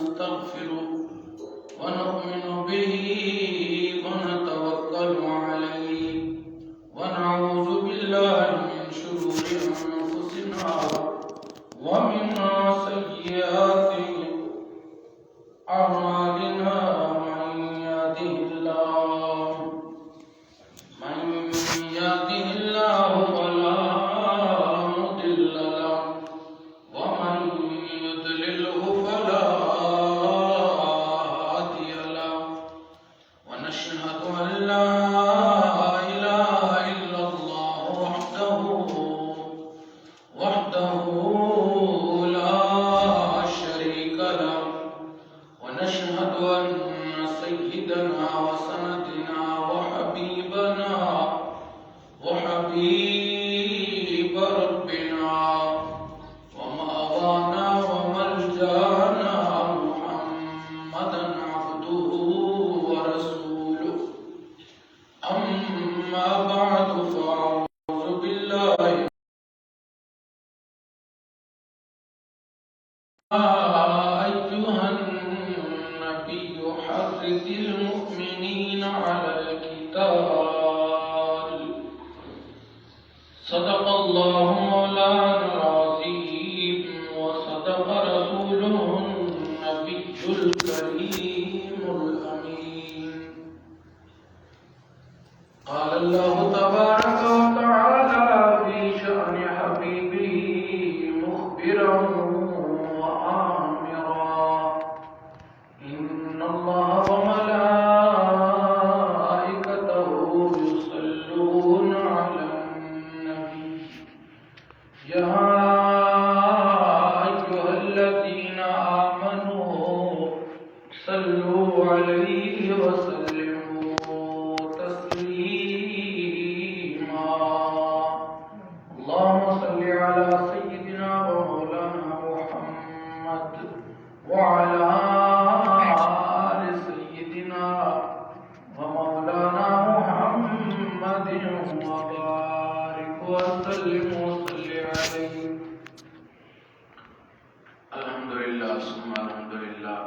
ونستغفره ونؤمن به ونتوكل عليه ونعوذ بالله من شرور أنفسنا ومن سيئات أعمالنا من يهده الله فلا مضل له ومن يضلله فلا هادي له ونشهد أن لا إله إلا الله وحده لا شريك له ونشهد أن سيدنا وسندنا وحبيبنا وحبيب ربنا ومأوانا وملجأنا محمدا عبده ورسوله أما بعد فأعوذ بالله أيها النبي حرض المؤمنين على القتال صدق الله مولانا العظيم وصدق رسوله النبي الكريم الأمين قال الله تبارك وتعالى في شأن حبيبه مخبرا وآمرا إن الله وملائكته يصلون على النبي يا أيها الذين آمنوا صلوا عليه وسلموا تسليما اللهم صل على سيدنا ومولانا محمد وعلى آل سيدنا ومولانا محمد وبارك وسلم وصل عليه الحمدللہ ثم الحمدللہ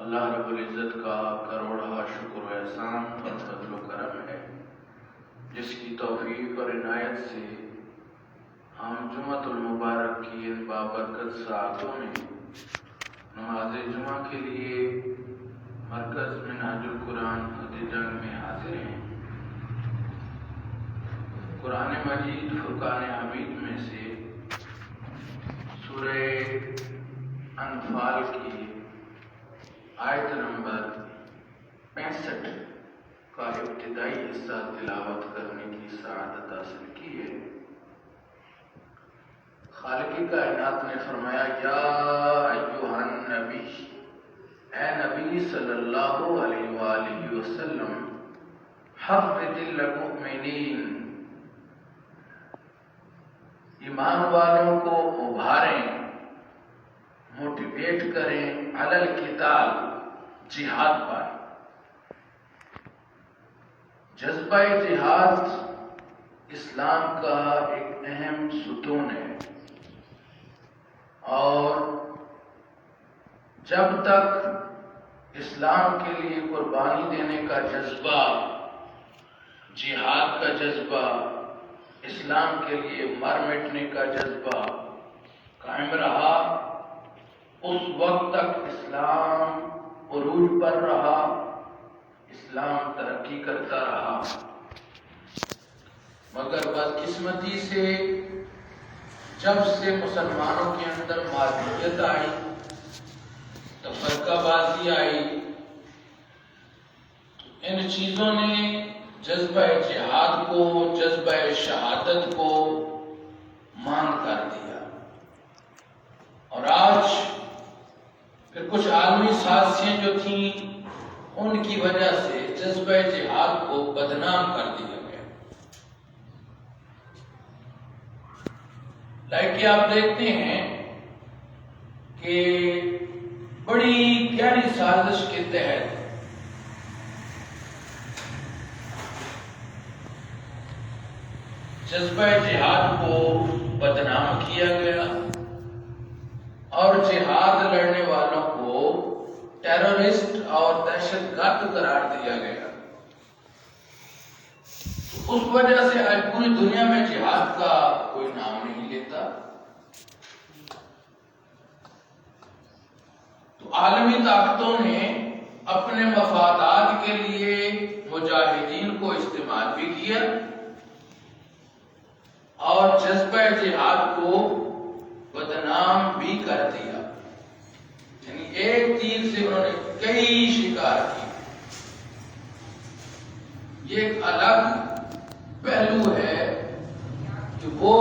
اللہ رب العزت کا کروڑا شکر و احسان اور فضل و کرم ہے جس کی توفیق اور عنایت سے ہم جمعۃ المبارک کی ان بابرکت ساعتوں میں نماز جمعہ کے لیے مرکز منہاج القرآن فتح جنگ میں حاضر ہیں۔ قرآن مجید فرقان حمید میں سے سورہ انفال کی آیت نمبر 65 کا ابتدائی حصہ تلاوت کرنے کی سعادت حاصل کی ہے۔ خالق کائنات نے فرمایا یا ایھا النبی، اے نبی صلی اللہ علیہ وآلہ وسلم، حرض المؤمنین، ایمان والوں کو ابھاریں، موٹیویٹ کریں، علی القتال، جہاد پر۔ جذبہ جہاد اسلام کا ایک اہم ستون ہے، اور جب تک اسلام کے لیے قربانی دینے کا جذبہ، جہاد کا جذبہ، اسلام کے لیے مر مٹنے کا جذبہ قائم رہا، اس وقت تک اسلام عروج پر رہا، اسلام ترقی کرتا رہا۔ مگر بدقسمتی سے جب سے مسلمانوں کے اندر مادیت آئی، تفرقہ بازی آئی، ان چیزوں نے جذبہ جہاد کو، جذبہ شہادت کو مان کر دیا، اور آج پھر کچھ عالمی سازشیں جو تھیں ان کی وجہ سے جذبہ جہاد کو بدنام کر دیا گیا۔ کہ آپ دیکھتے ہیں کہ بڑی گہری سازش کے تحت جذبہ جہاد کو بدنام کیا گیا اور جہاد لڑنے والوں کو ٹیررسٹ اور دہشت گرد قرار دیا گیا. اس وجہ سے آج پوری دنیا میں جہاد کا کوئی نام نہیں لیتا. تو عالمی طاقتوں نے اپنے مفادات کے لیے مجاہدین کو استعمال بھی کیا اور جذبہ جہاد کو بدنام بھی کر دیا. یعنی ایک تیر سے انہوں نے کئی شکار کیے. یہ ایک الگ پہلو ہے کہ وہ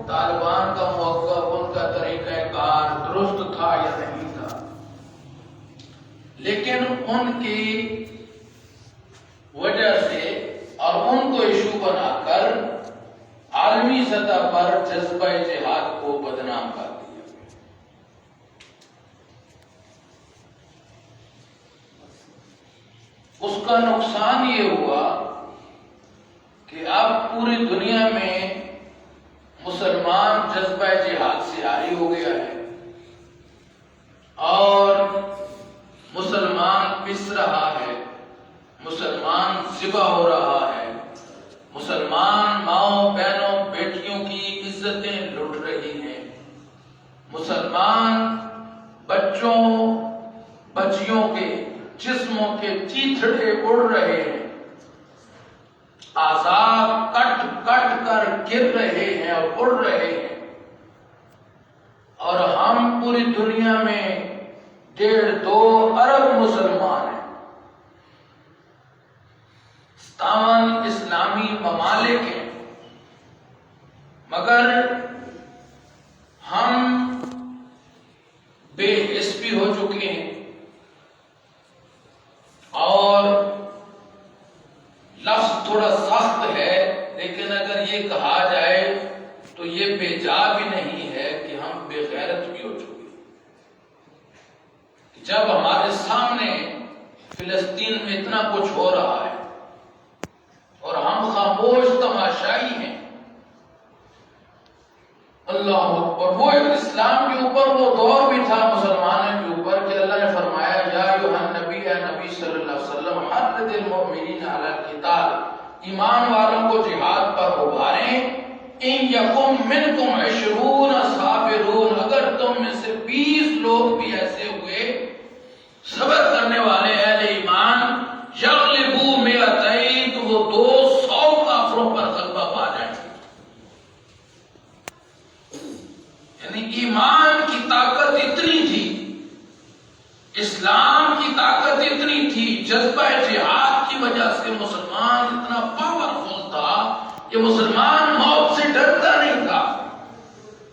طالبان کا موقف، ان کا طریقہ کار درست تھا یا نہیں تھا، لیکن ان کی وجہ سے اور ان کو ایشو بنا کر عالمی سطح پر جذبہ جہاد کو بدنام کر دیا. اس کا نقصان یہ ہوا کہ اب پوری دنیا میں مسلمان جذبہ جہاد سے عاری ہو گیا ہے اور مسلمان پس رہا ہے، مسلمان ذبح ہو رہا ہے، مسلمان ماؤں بہنوں بیٹیوں کی عزتیں لٹ رہی ہیں، مسلمان بچوں بچیوں کے جسموں کے چیتھڑے اڑ رہے ہیں، آزاد کٹ کٹ کر گر رہے ہیں اور اڑ رہے ہیں، اور ہم پوری دنیا میں 1.5-2 ارب مسلمان ہیں. 57 اسلامی ممالک ہیں، مگر ہم بے حس بھی ہو چکے ہیں اور لفظ تھوڑا سخت ہے، لیکن اگر یہ کہا جائے تو یہ بے جا بھی نہیں ہے کہ ہم بے غیرت بھی ہو چکے. جب ہمارے سامنے فلسطین میں اتنا کچھ ہو رہا ہے اور ہم خاموش تماشائی ہیں، اللہ اکبر. وہ اسلام کے اوپر وہ دور بھی تھا مسلمانوں کے اوپر کہ اللہ نے فرمایا یا ایھا النبی، اے نبی صلی اللہ علیہ وسلم، حرض المؤمنین علی القتال، ایمان والوں کو جہاد پر ابھاریں. ان یکم منکم 20 صابرون، اگر تم میں سے 20 لوگ بھی ایسے ہوئے صبر کرنے والے اہل ایمان، یغلبوا 200، تو وہ 200 کافروں پر غلبہ پا جائیں گے. یعنی ایمان کی طاقت اتنی تھی، اسلام کی طاقت اتنی تھی، جذبہ جہاد کی وجہ سے مسلمان اتنا پاورفل تھا کہ مسلمان موت سے ڈرتا نہیں تھا،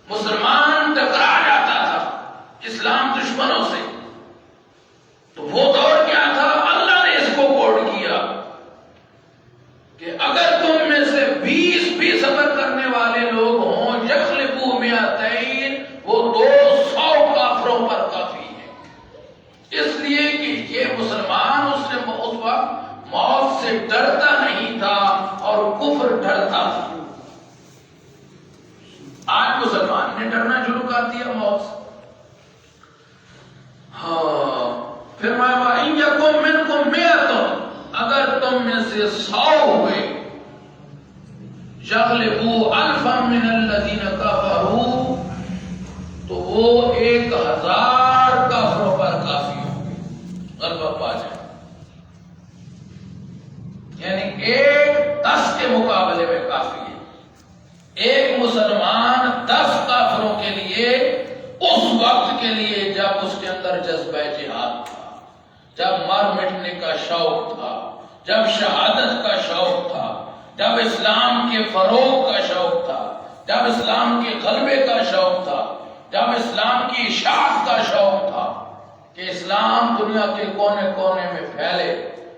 مسلمان ٹکرا جاتا تھا اسلام دشمنوں سے. تو وہ دور کیا تھا؟ اللہ نے اس کو کوڈ کیا کہ اگر تم میں سے 20 بھی صبر کرنے والے لوگ ہوں، یغلبوا 200، وہ 200 کافروں پر کافی ہے. اس لیے کہ یہ مسلمان اس وقت موت سے ڈرتا نہیں تھا اور کفر ڈرتا تھا. آج مسلمان نے ڈرنا شروع کر دیا موت سے. ہاں، پھر وَإِن يَكُن مِّنكُم 100، اگر تم میں سے 100 ہوئے، يَغْلِبُوا أَلْفًا مِّنَ الَّذِينَ كَفَرُوا، تو وہ 1000 کافروں پر کافی ہوں گے، غلبہ پا جائیں. یعنی 10 کے مقابلے میں کافی ہے. ایک مسلمان 10 کافروں کے لیے اس وقت کے لیے جب اس کے اندر جذبہ جہاد تھا، جب مر مٹنے کا شوق تھا، جب شہادت کا شوق تھا، جب اسلام کے فروغ کا شوق تھا، جب اسلام کے غلبے کا شوق تھا، جب اسلام کی اشاعت کا شوق تھا کہ اسلام دنیا کے کونے کونے میں پھیلے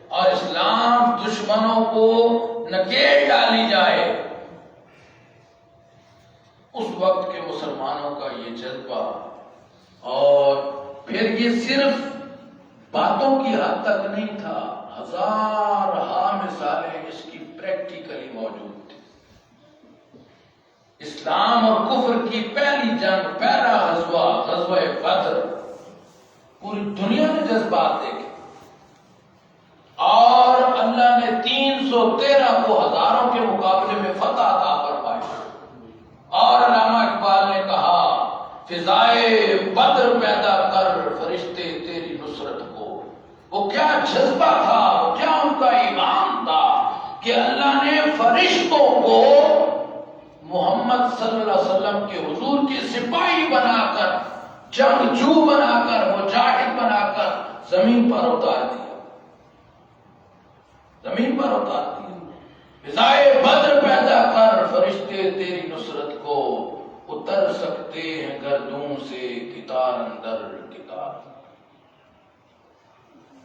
اور اسلام دشمنوں کو نکیل ڈالی جائے. اس وقت کے مسلمانوں کا یہ جذبہ، اور پھر یہ صرف باتوں کی حد تک نہیں تھا، ہزارہا مثالیں اس کی پریکٹیکلی موجود تھی. اسلام اور کفر کی پہلی جنگ، پہلا غزوہ، غزوہ بدر، پوری دنیا نے جذبات دیکھے اور اللہ نے 313 کو ہزاروں کے مقابلے میں فتح عطا فرمائی۔ اور علامہ اقبال نے کہا فضائے بدر پیدا کر فرشتے تیری نصرت کو۔ وہ کیا جذبہ تھا، وہ کیا ان کا ایمان تھا کہ اللہ نے فرشتوں کو محمد صلی اللہ علیہ وسلم کے حضور کے سپاہی بنا کر، جنگجو بنا کر، مجاہد بنا کر زمین پر اتار دیا، زمین پر اتار دیا۔ فضائے بدر پیدا کر فرشتے تیری نصرت کو، اتر سکتے ہیں گردوں سے کتار اندر کتار۔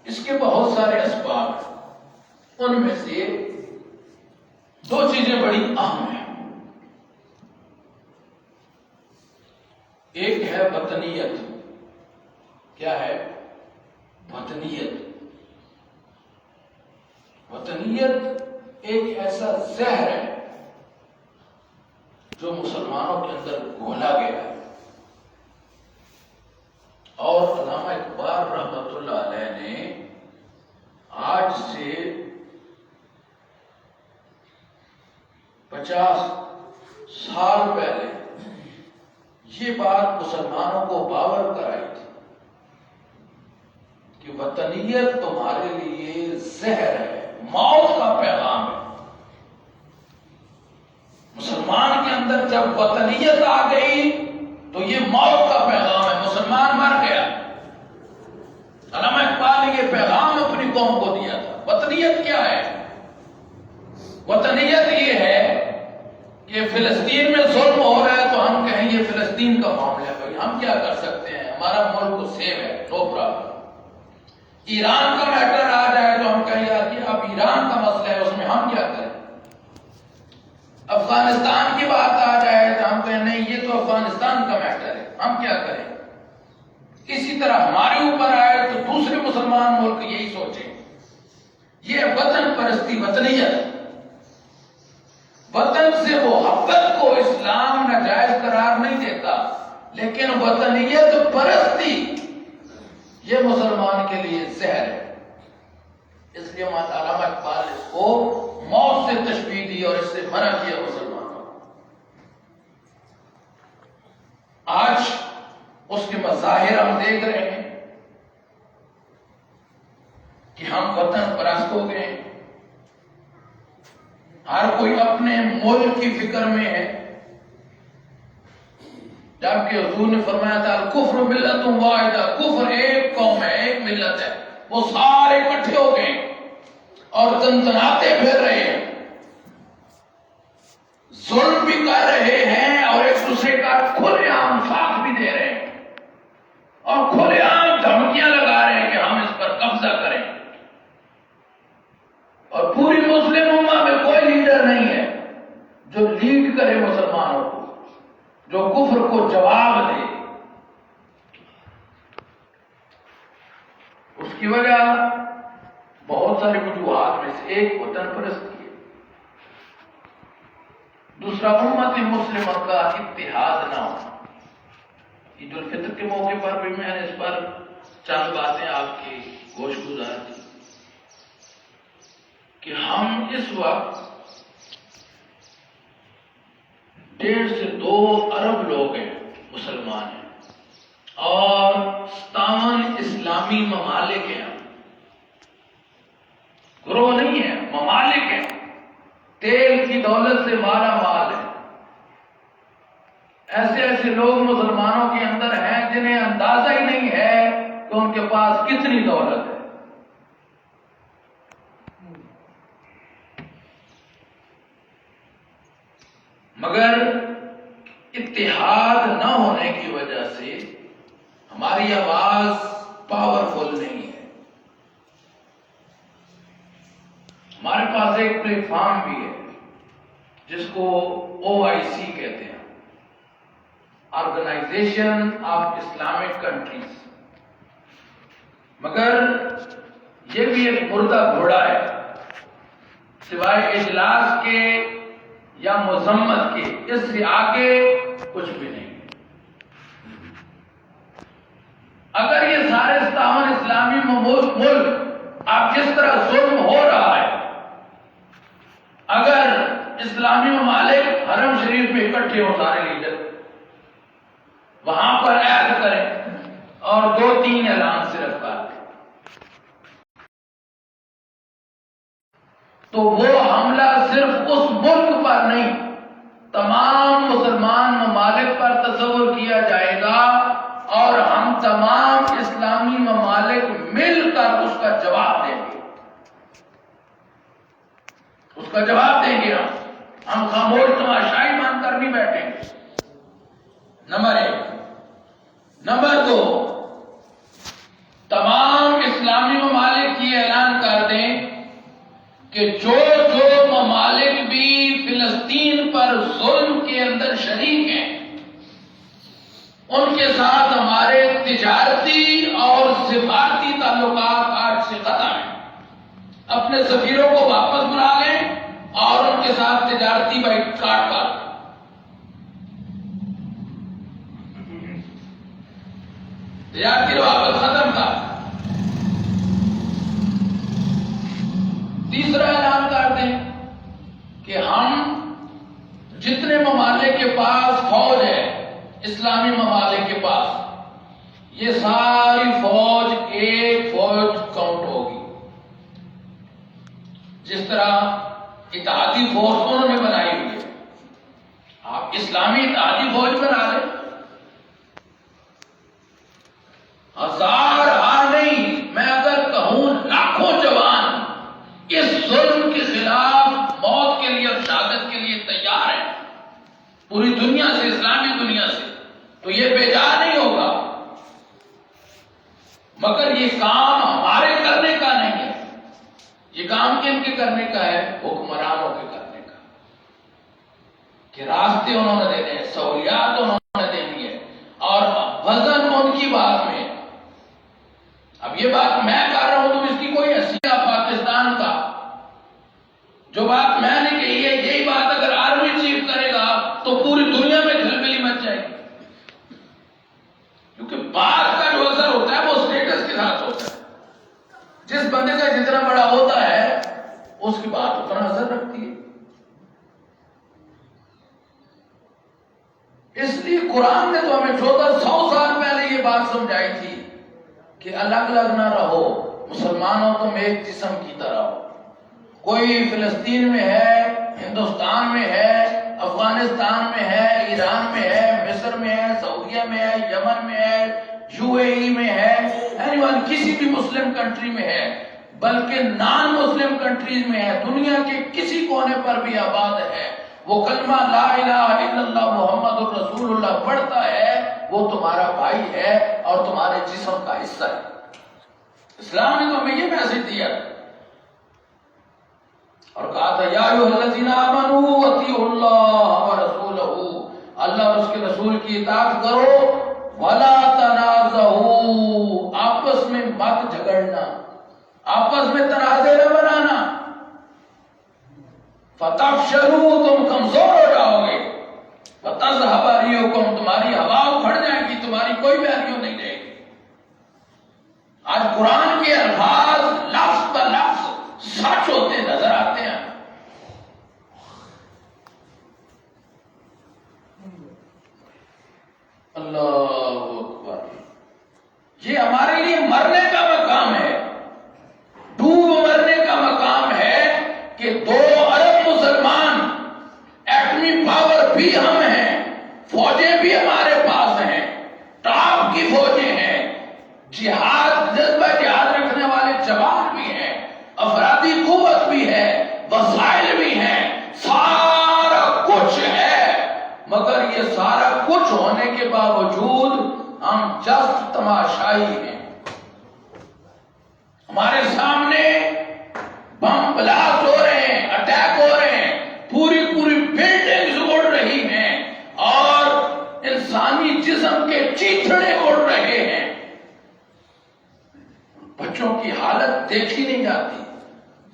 اس کے بہت سارے اسباب ہیں، ان میں سے دو چیزیں بڑی اہم ہیں۔ ایک ہے وطنیت۔ کیا ہے؟ وطنیت۔ وطنیت ایک ایسا زہر ہے جو مسلمانوں کے اندر گھولا گیا ہے، اور علامہ اقبال رحمۃ اللہ علیہ نے آج سے 50 سال پہلے یہ بات مسلمانوں کو باور کرائی تھی کہ وطنیت تمہارے لیے زہر ہے، موت کا پیغام ہے۔ مسلمان کے اندر جب وطنیت آ گئی تو یہ موت کا پیغام ہے، مسلمان مر گیا۔ علامہ اقبال نے یہ پیغام اپنی قوم کو دیا تھا۔ وطنیت کیا ہے؟ وطنیت یہ ہے کہ فلسطین میں ظلم ہو رہا ہے تو ہم کہیں یہ فلسطین کا معاملہ ہے، بھائی ہم کیا کر سکتے ہیں، ہمارا ملک تو سیو ہے، نو پرابلم۔ ایران کا میٹر آ جائے تو ہم کہیں یار کہ اب ایران کا مسئلہ ہے، اس میں ہم کیا کریں۔ افغانستان کی بات آ جائے تو ہم کہیں نہیں یہ تو افغانستان کا میٹر ہے، ہم کیا کریں۔ اسی طرح ہمارے اوپر آئے تو دوسرے مسلمان ملک یہی سوچیں۔ یہ وطن پرستی، وطنیت۔ وطن سے محبت کو اسلام ناجائز قرار نہیں دیتا، لیکن وطنیت پرستی یہ مسلمان کے لیے زہر ہے۔ اس لیے علامہ اقبال نے اس کو موت سے تشبیہ دی اور اس سے منع کیا مسلمانوں کو۔ آج اس کے مظاہر ہم دیکھ رہے ہیں کہ ہم وطن پرست ہو گئے ہیں، ہر کوئی اپنے ملک کی فکر میں ہے، جبکہ حضور نے فرمایا تھا الکفر ملت واحدہ، کفر ایک قوم ہے، ایک ملت ہے۔ وہ سارے اکٹھے ہو گئے اور تنتناتے پھر رہے ہیں، ظلم بھی کر رہے ہیں اور ایک دوسرے کا کھلے عام ساتھ بھی دے رہے ہیں اور کھلے عام دھمکیاں لگا رہے ہیں کہ ہم اس پر قبضہ کریں۔ اور پوری مسلم امہ میں کوئی لیڈر نہیں ہے جو لیڈ کرے مسلمانوں کو، جو کفر کو جواب دے۔ اس کی وجہ بہت ساری وجوہات میں سے ایک وطن پرستی ہے، دوسرا امت مسلمہ کا اتحاد نہ ہونا۔ عید الفطر کے موقع پر بھی میں نے اس پر چند باتیں آپ کی گوش گزار دی کہ ہم اس وقت 1.5 سے 2 ارب لوگ ہیں، مسلمان ہیں، اور 57 اسلامی ممالک ہیں، گروہ نہیں ہے، ممالک ہیں، تیل کی دولت سے مالا مال ہے۔ ایسے ایسے لوگ مسلمانوں کے اندر ہیں جنہیں اندازہ ہی نہیں ہے کہ ان کے پاس کتنی دولت ہے۔ مگر اتحاد نہ ہونے کی وجہ سے ہماری آواز پاورفل نہیں ہے۔ ہمارے پاس ایک پلیٹ فارم بھی ہے جس کو OIC کہتے ہیں، آرگنائزیشن آف اسلامک کنٹریز، مگر یہ بھی ایک مردہ گھوڑا ہے۔ سوائے اجلاس کے یا مذمت کے، اس سے آگے کچھ بھی نہیں۔ اگر یہ سارے 57 اسلامی ملک اب جس طرح ظلم ہو رہا ہے، اگر اسلامی ممالک حرم شریف میں اکٹھے ہو سارے لیڈر، وہاں پر عہد کریں اور 2-3 اعلان صرف کر دیں، تو وہ حملہ صرف اس ملک پر نہیں، تمام مسلمان ممالک پر تصور کیا جائے گا، اور ہم تمام اسلامی ممالک مل کر اس کا جواب دیں گے۔ اس کا جواب دیں گے ہم خاموش تماشائی مان کر نہیں بیٹھیں گے۔ نمبر 1۔ نمبر 2، تمام اسلامی ممالک یہ اعلان کر دیں کہ جو ممالک بھی فلسطین پر ظلم کے اندر شریک ہیں، ان کے ساتھ ہمارے تجارتی اور سفارتی تعلقات آج سے ختم ہیں۔ اپنے سفیروں کو واپس بلا لیں اور ان کے ساتھ تجارتی بائیکاٹ کر دیں۔ تجارتی روابط ختم کر۔ تیسرا اعلان کر دیں کہ ہم جتنے ممالک کے پاس فوج ہے، اسلامی ممالک کے پاس، یہ ساری فوج ایک فوج کاؤنٹ ہوگی۔ جس طرح اتحادی فورس انہوں نے بنائی ہوئی ہے، آپ اسلامی اتحادی فوج بنا لیں، 1000 نہیں، میں اگر کہوں لاکھوں جوان اس ظلم کے خلاف موت کے لیے اور شہادت کے لیے تیار ہیں، پوری دنیا سے، اسلامی دنیا سے، تو یہ بیجا نہیں ہوگا۔ مگر یہ کام ہمارے کرنے کا نہیں ہے، یہ کام کن کے کرنے کا ہے؟ حکمرانوں کے کرنے کا، کہ راستے انہوں نے دینے ہیں، سہولیات انہوں نے دینی ہے، اور وزن ان کی بات میں۔ اب یہ بات میں کر رہا ہوں تو اس کی کوئی حیثیت پاکستان کا، جو بات میں نے کہی ہے، یہی بات اگر آرمی چیف کرے گا تو پوری دنیا میں کھلبلی مچ جائے گی، کیونکہ بات کا جو اثر ہوتا ہے وہ اسٹیٹس کے ساتھ ہوتا ہے۔ جس بندے کا جتنا بڑا ہوتا ہے اس کی بات اتنا اثر رکھتی ہے۔ اس لیے قرآن نے تو ہمیں 1400 سال پہلے یہ بات سمجھائی تھی کہ الگ الگ نہ رہو، مسلمانوں تم ایک جسم کی طرح ہو۔ کوئی فلسطین میں ہے، ہندوستان میں ہے، افغانستان میں ہے، ایران میں ہے، مصر میں ہے، سعودیہ میں ہے، یمن میں ہے، UAE میں ہے، کسی بھی مسلم کنٹری میں ہے، بلکہ نان مسلم کنٹریز میں ہے، دنیا کے کسی کونے پر بھی آباد ہے، وہ کلمہ لا الہ الا اللہ محمد الرسول اللہ پڑھتا ہے، وہ تمہارا بھائی ہے اور تمہارے جسم کا حصہ ہے۔ اسلام نے تو ہمیں یہ میسج دیا اور کہا تھا یا ایھا الذین آمنوا اطیعوا اللہ ورسولہ، اللہ اور اس کے رسول کی اطاعت کرو، ولا تنازعوا، آپس میں مت جھگڑنا، آپس میں تنازع نہ بنانا، فتفشلوا، تم کمزور ہو جاؤ گے، وتذھب ریحکم، تمہاری ہوا اکھڑ جائے گی، تمہاری کوئی ویلیو نہیں رہے گی۔ آج قرآن کے الفاظ لفظ بہ لفظ سچ ہوتے نظر آتے ہیں۔ اللہ اکبر، یہ ہمارے لیے مرنے کا مقام ہے، ڈوب مرنے کا مقام ہے کہ 2 ارب مسلمان، ایٹمی پاور بھی ہم ہیں، فوجیں بھی ہمارے پاس ہیں، ٹاپ کی فوجیں ہیں، جہاد، جذبہ جہاد رکھنے والے جوان بھی ہیں، افرادی قوت بھی ہے، وسائل بھی ہیں، سارا کچھ ہے، مگر یہ سارا کچھ ہونے کے باوجود ہم جسٹ تماشائی ہیں۔ ہمارے سامنے بم بلاسٹ ہو رہے ہیں، اٹیک ہو رہے ہیں، پوری بلڈنگز اڑ رہی ہیں اور انسانی جسم کے چیتھڑے اڑ رہے ہیں، بچوں کی حالت دیکھی نہیں جاتی،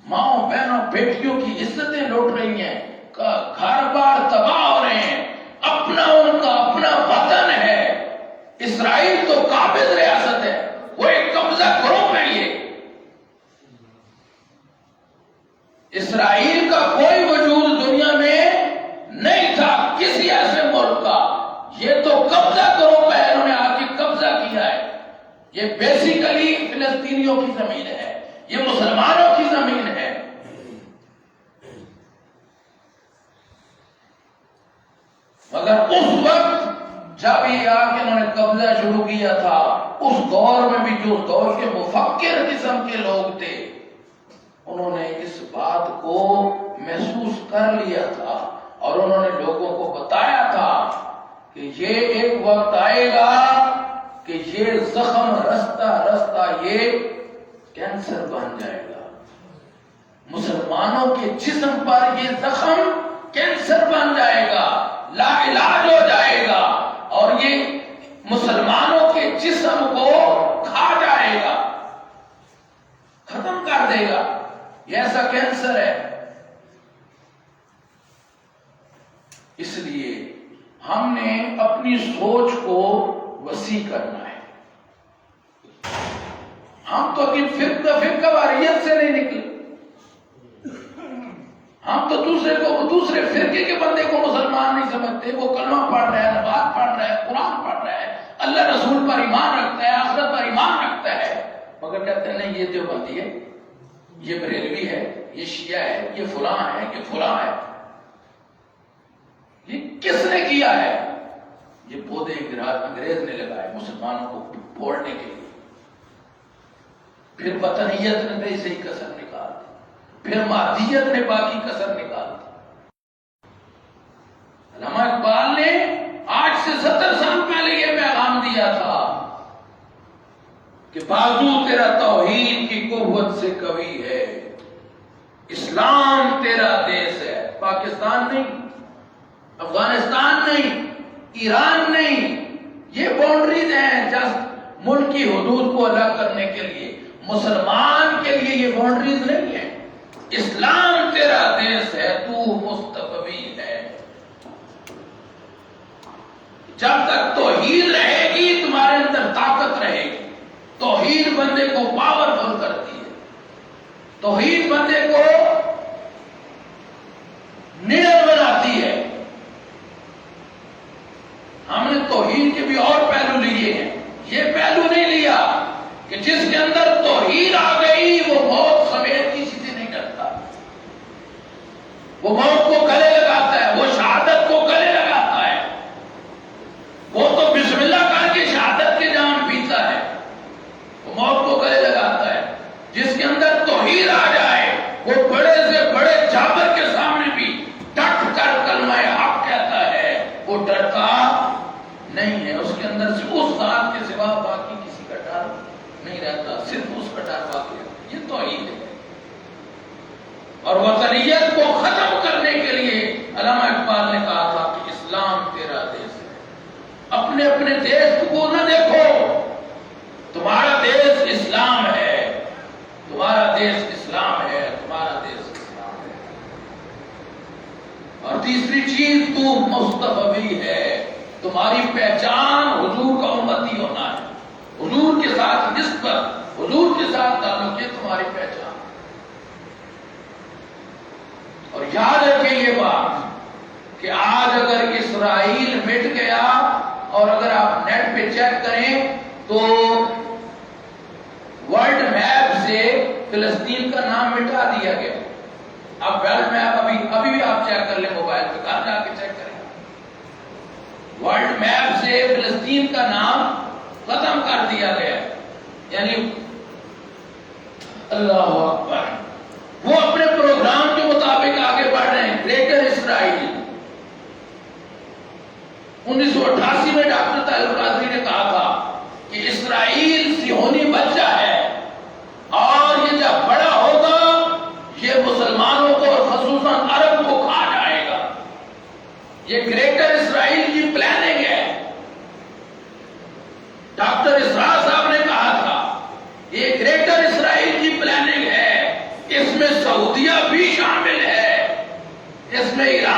ماؤں بہنوں بیٹیوں کی عزتیں لوٹ رہی ہیں، گھر بار تباہ ہو رہے ہیں، اپنا ان کا اپنا وطن ہے۔ اسرائیل تو قابض ریاست ہے، وہ ایک قبضہ گروپ ہے۔ یہ اسرائیل کا کوئی وجود دنیا میں نہیں تھا کسی ایسے ملک کا، یہ تو قبضہ گروپ ہے، انہوں نے آ کے قبضہ کیا ہے۔ یہ بیسیکلی فلسطینیوں کی زمین ہے، یہ مسلمانوں کی زمین ہے۔ مگر اس وقت جب یہ آ کے انہوں نے قبضہ شروع کیا تھا، اس دور میں بھی جو دور کے مفکر قسم کے لوگ تھے، انہوں نے اس بات کو محسوس کر لیا تھا اور انہوں نے لوگوں کو بتایا تھا کہ یہ ایک وقت آئے گا کہ یہ زخم رستہ رستہ یہ کینسر بن جائے گا، مسلمانوں کے جسم پر یہ زخم کینسر بن جائے گا، لا علاج ہو جائے گا، اور یہ مسلمانوں کے جسم کو کھا جائے گا، ختم کر دے گا۔ یہ ایسا کینسر ہے۔ اس لیے ہم نے اپنی سوچ کو وسیع کرنا ہے۔ ہم تو ابھی فرقہ واریت سے نہیں نکلے، ہم تو دوسرے فرقے کے بندے کو مسلمان نہیں سمجھتے۔ وہ کلمہ پڑھ رہا ہے، نماز پڑھ رہا ہے، قرآن پڑھ رہا ہے، اللہ رسول پر ایمان رکھتا ہے، آخرت پر ایمان رکھتا ہے، مگر کہتے ہیں نہیں یہ دیوبندی ہے، یہ بریلوی ہے، یہ شیعہ ہے، یہ فلاں ہے، یہ فلاں ہے۔ یہ کس نے کیا ہے؟ یہ پودے انگریز نے لگائے مسلمانوں کو پھوڑنے کے لیے، پھر وطنیت نے بھی صحیح کسر نکال دی، پھر مادیت نے باقی کسر نکال دی۔ علامہ اقبال نے آج سے 70 سال پہلے یہ پیغام دیا تھا کہ بازو تیرا توحید کی قوت سے قوی ہے، اسلام تیرا دیس ہے۔ پاکستان نہیں، افغانستان نہیں، ایران نہیں، یہ باؤنڈریز ہیں جسٹ ملک کی حدود کو الگ کرنے کے لیے۔ مسلمان کے لیے یہ باؤنڈریز نہیں ہے۔ اسلام تیرا دیس ہے، تو مستقبی ہے۔ جب تک توحید رہے گی تمہارے اندر طاقت رہے گی۔ توحید بندے کو پاورفل کرتی ہے، توحید بندے کو نڈر بناتی ہے۔ ہم نے توحید کے بھی اور پہلو لیے ہیں، یہ پہلو نہیں لیا کہ جس کے اندر توحید آ گئی وہ موت سمیت کسی سے نہیں ڈرتا، وہ موت کو گلے لگاتا ہے، وہ شہادت کو گلے لگاتا ہے، وہ تو بسم اللہ کر کے شہادت کے جام پیتا ہے، وہ موت کو گلے لگاتا ہے۔ جس کے اندر توحید آ جائے وہ بڑے سے بڑے جابر کے سامنے بھی ڈٹ کر کلمہ حق کہتا ہے، وہ ڈرتا نہیں ہے۔ اس کے اندر سے اس ذات کے سوا باقی کسی کا ڈر نہیں رہتا، صرف اس کا ڈر باقی ہے۔ یہ توحید ہے۔ اور وطنیت کو ختم کرنے کے لیے علامہ اقبال نے کہا تھا کہ اسلام تیرا دیس ہے۔ اپنے اپنے دیس کو نہ دیکھو، تمہارا دیس اسلام ہے، تمہارا دیس اسلام ہے، تمہارا دیس اسلام ہے۔ اور تیسری چیز، تو مصطفی ہے، تمہاری پہچان حضور کا امتی ہونا ہے، حضور کے ساتھ نسبت، حضور کے ساتھ تعلق، یہ تمہاری پہچان۔ اور یاد رکھیں یہ بات کہ آج اگر اسرائیل مٹ گیا، اور اگر آپ نیٹ پہ چیک کریں تو ورلڈ میپ سے فلسطین کا نام مٹا دیا گیا۔ اب ورلڈ میپ ابھی بھی آپ چیک کر لیں، موبائل پہ گھر جا کے چیک کریں، ورلڈ میپ سے فلسطین کا نام ختم کر دیا گیا۔ یعنی اللہ اکبر، وہ اپنے پروگرام کے مطابق آگے بڑھ رہے ہیں۔ گریٹر اسرائیل 1988 میں ڈاکٹر طاہر القادری نے کہا تھا کہ اسرائیل صہیونی بچہ ہے، اور یہ جب بڑا ہوگا یہ مسلمانوں کو اور خصوصاً عرب کو کھا جائے گا۔ یہ گریٹر اسرائیل کی پلاننگ ہے۔ ڈاکٹر اسرار صاحب نے کہا تھا یہ گریٹر اسرائیل کی پلاننگ ہے، اس میں سعودیہ بھی شامل ہے، اس میں ایران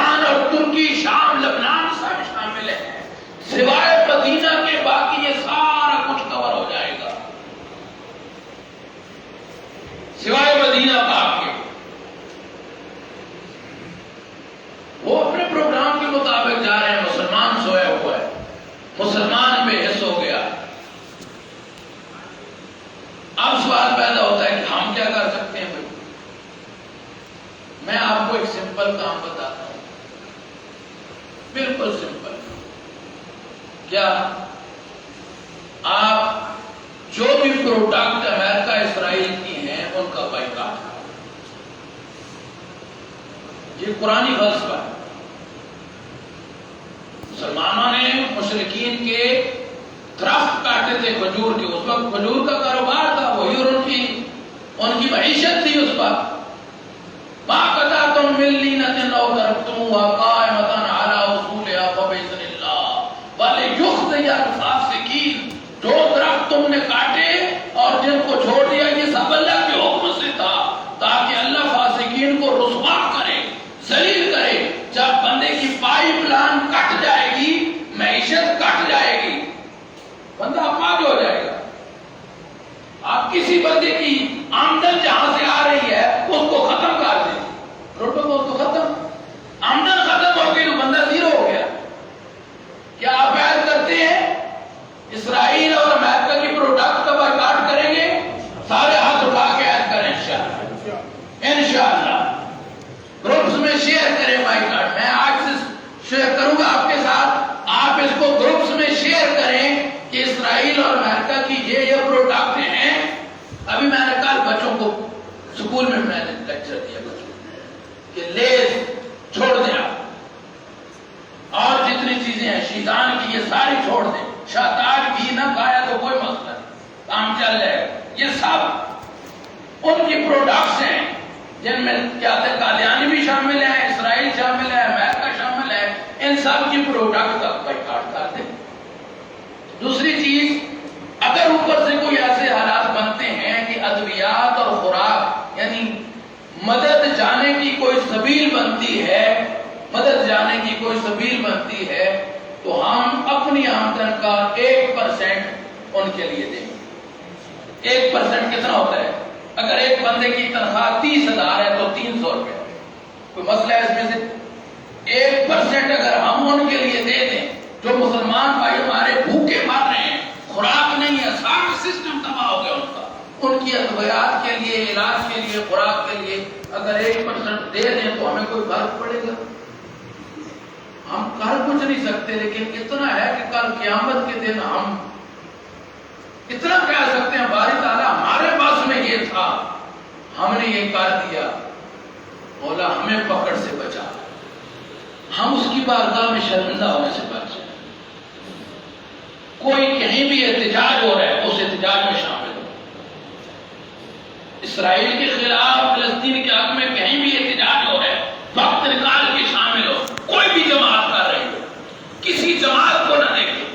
سمپل کام بتاتا ہوں، بالکل سمپل. کیا آپ جو بھی پروڈکٹ امریکہ اسرائیل کی ہیں ان کا بائیکاٹ کریں. یہ قرآنی فلسفہ ہے. مسلمانوں نے مشرکین کے درخت کاٹے تھے کھجور کے، اس وقت کھجور کا کاروبار تھا، وہی اور ان کی معیشت تھی اس وقت. ما قطعتم من لینۃ او ترکتموها قائمۃ علی اصولها فباذن اللہ ولیخزی الفاسقین. جو درخت تم نے کاٹے اور جن کو چھوڑ دیا یہ سب اللہ کے حکم سے تھا تاکہ اللہ فاسقین کو رسوا کرے، ذلیل کرے. جب بندے کی پائپ لائن کٹ جائے گی، معیشت کٹ جائے گی، بندہ پاگل ہو جائے گا. آپ کسی بندے کی آمدن جہاں سے آ رہی ہے اس کو ختم کر دیں، روٹو کو اس کو ختم، آمدن ختم ہو گئی تو بندہ زیرو ہو گیا. کیا آپ عید کرتے ہیں اسرائیل اور امریکہ کی پروڈکٹ کا بائیکاٹ کریں گے؟ سارے ہاتھ اٹھا کے عید کریں انشاءاللہ. گروپس میں شیئر کریں بائیکاٹ. میں آج سے شیئر کروں گا آپ کے ساتھ، آپ اس کو گروپس میں شیئر کریں کہ اسرائیل اور امریکہ کی یہ پروڈکٹ ہیں. ابھی میں نے کل بچوں کو سکول میں نے لیکچر دیا بچوں کہ لیز چھوڑ دیں آپ، اور جتنی چیزیں ہیں شیطان کی یہ ساری چھوڑ دیں. شہتاج بھی نہ کھایا تو کوئی مسئلہ نہیں، کام چل جائے گا. یہ سب ان کی پروڈکٹس ہیں جن میں کیا تھے قادیانی بھی شامل ہیں، اسرائیل شامل ہے، امریکہ شامل ہے. ان سب کی پروڈکٹ کا بائیکاٹ کر دیں. دوسری چیز، اگر اوپر سے کوئی ایسے حالات بنتے ہیں کہ ادویات اور خوراک یعنی مدد جانے کی کوئی سبیل بنتی ہے، مدد جانے کی کوئی سبیل بنتی ہے، تو ہم اپنی آمدن کا 1% ان کے لیے دیں. 1% کتنا ہوتا ہے؟ اگر ایک بندے کی تنخواہ 30,000 ہے تو 300 روپے. کوئی مسئلہ ہے اس میں سے؟ 1% اگر ہم ان کے لیے دے دیں، جو مسلمان بھائی ہمارے بھوکے مر رہے ہیں، خوراک نہیں ہے، سارا سسٹم تباہ ہو گیا ان کا، ان کی ادویات کے لیے، علاج کے لیے، خوراک کے لیے اگر 1% دے دیں تو ہمیں کوئی فرق پڑے گا؟ ہم کر کچھ نہیں سکتے، لیکن اتنا ہے کہ کل قیامت کے دن ہم اتنا کہہ سکتے ہیں باری تعالیٰ ہمارے پاس میں یہ تھا، ہم نے یہ کر دیا، مولا ہمیں پکڑ سے بچا. ہم اس کی بارگاہ میں شرمندہ ہونے سے بچ جائیں. کوئی کہیں بھی احتجاج ہو رہا ہے اس احتجاج میں شامل ہو. اسرائیل کے خلاف، فلسطین کے حق میں کہیں بھی احتجاج ہو رہا ہے، وقت نکال کے شامل ہو. کوئی بھی جماعت کر رہی ہے، کسی جماعت کو نہ دیکھے،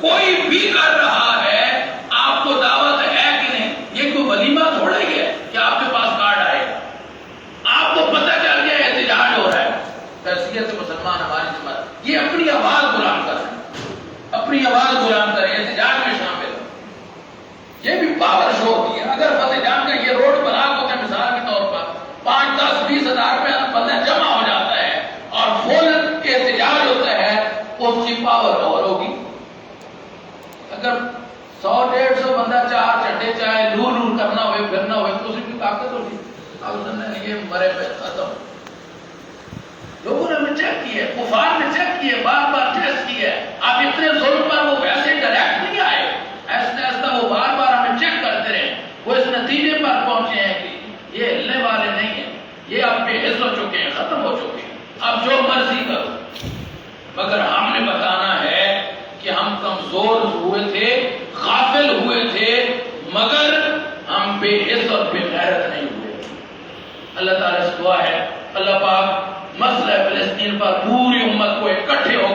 کوئی بھی کر رہا ہے، آپ کو دعوت ہے کہ نہیں؟ یہ کوئی ولیمہ تھوڑا ہی ہے کہ آپ کے پاس کارڈ آئے گا. آپ کو پتہ چل گیا احتجاج ہو رہا ہے. حیثیت مسلمان ہماری جماعت یہ اپنی آواز بلند کر رہے ہیں، اپنی آواز بلند کریں، احتجاج میں شامل ہو. یہ بھی پاور شو ہوتی ہے. اگر فتح جان کا یہ روڈ بلاک ہوتا ہے مثال کے طور پر 5, 10, 20 ہزار روپے بندہ جمع ہو جاتا ہے اور فل احتجاج ہوتا ہے، اس کی پاور اور ہوگی. اگر 100-150 بندہ 4 چٹے چاہے لور کرنا ہوئے، پھرنا ہوئے، تو اس کی طاقت ہوگی. یہ مرے پہ ختم. لوگوں نے ہمیں چیک کیا ہے، کفار نے چیک کیا ہے، بار بار ٹیسٹ کیا ہے. اب اتنے ظلم پر وہ ویسے ڈائریکٹ نہیں آئے، ایسا ایسا وہ بار بار ہمیں چیک کرتے رہے. وہ اس نتیجے پر پہنچے ہیں کہ یہ ہلنے والے نہیں ہیں، یہ اب بے حس ہو چکے ہیں، ختم ہو چکے ہیں، اب جو مرضی کرو. مگر ہم نے بتانا ہے کہ ہم کمزور ہوئے تھے، غافل ہوئے تھے، مگر ہم بے حس اور بے غیرت نہیں ہوئے. اللہ تعالیٰ سے دعا ہے اللہ پاک مسئلہ فلسطین پر پوری امت کو اکٹھے ہو